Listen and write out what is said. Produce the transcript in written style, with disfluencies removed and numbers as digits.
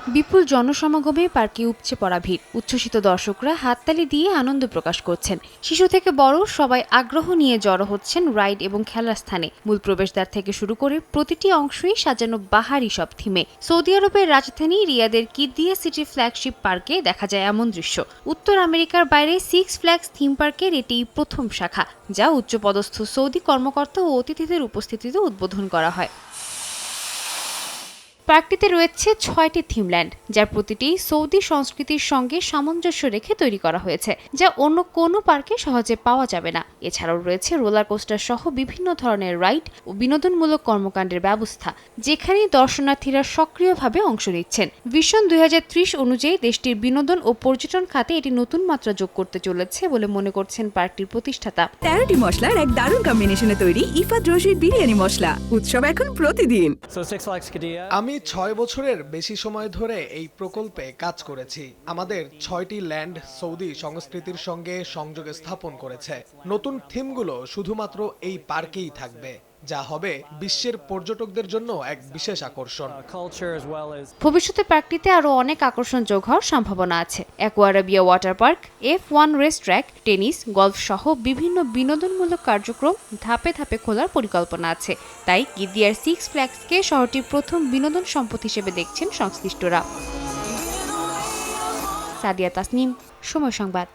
বিপুল জনসমাগমে পার্কে উপচে পড়া ভিড়। উচ্ছ্বসিত দর্শকরা হাততালি দিয়ে আনন্দ প্রকাশ করছেন। শিশু থেকে বড় সবাই আগ্রহ নিয়ে জড়ো হচ্ছেন রাইড এবং খেলার স্থানে। মূল প্রবেশদ্বার থেকে শুরু করে প্রতিটি অংশই সাজানো বাহারি সব থিমে। সৌদি আরবের রাজধানী রিয়াদের কিডদিয়া সিটি ফ্ল্যাগশিপ পার্কে দেখা যায় এমন দৃশ্য। উত্তর আমেরিকার বাইরে সিক্স ফ্ল্যাগস থিম পার্কের এটি প্রথম শাখা, যা উচ্চপদস্থ সৌদি কর্মকর্তা ও অতিথিদের উপস্থিতিতে উদ্বোধন করা হয়। পার্কটিতে রয়েছে ৬টি থিমল্যান্ড, যার প্রতিটি সৌদি সংস্কৃতির সঙ্গে সামঞ্জস্য রেখে তৈরি করা হয়েছে, যা অন্য কোনো পার্কে সহজে পাওয়া যাবে না। এছাড়াও রয়েছে রোলার কোস্টার সহ বিভিন্ন ধরনের রাইড ও বিনোদনমূলক কর্মকাণ্ডের ব্যবস্থা, যেখানে দর্শনার্থীরা সক্রিয়ভাবে অংশ নিচ্ছেন। ভিশন ২০৩০ অনুযায়ী দেশটির বিনোদন ও পর্যটন খাতে এটি নতুন মাত্রা যোগ করতে চলেছে বলে মনে করছেন পার্কটির প্রতিষ্ঠাতা। ১৩টি মশলার এক দারুণ কম্বিনেশনে তৈরি ইফাত রশিদ বিরিয়ানি মশলা। উৎসব এখন প্রতিদিন। আমি ৬ বছরের বেশি সময় ধরে এই প্রকল্পে কাজ করেছি। আমাদের ৬টি ল্যান্ড সৌদি সংস্কৃতির সঙ্গে সংযোগ স্থাপন করেছে। নতুন থিমগুলো শুধুমাত্র এই পার্কেই থাকবে, যা হবে বিশ্বের পর্যটকদের জন্য এক বিশেষ আকর্ষণ। ভবিষ্যতে পার্কটিতে আরও অনেক আকর্ষণ যোগ হওয়ার সম্ভাবনা আছে। Aquarabia water park, F1 race track, tennis, golf সহ বিভিন্ন বিনোদনমূলক কার্যক্রম ধাপে ধাপে খোলার পরিকল্পনা আছে। তাই কিডদিয়ার সিক্স ফ্ল্যাগসকে শহরটির প্রথম বিনোদন সম্পদ হিসেবে দেখছেন সংশ্লিষ্টরা। সাদিয়া তাসনিম, সময় সংবাদ।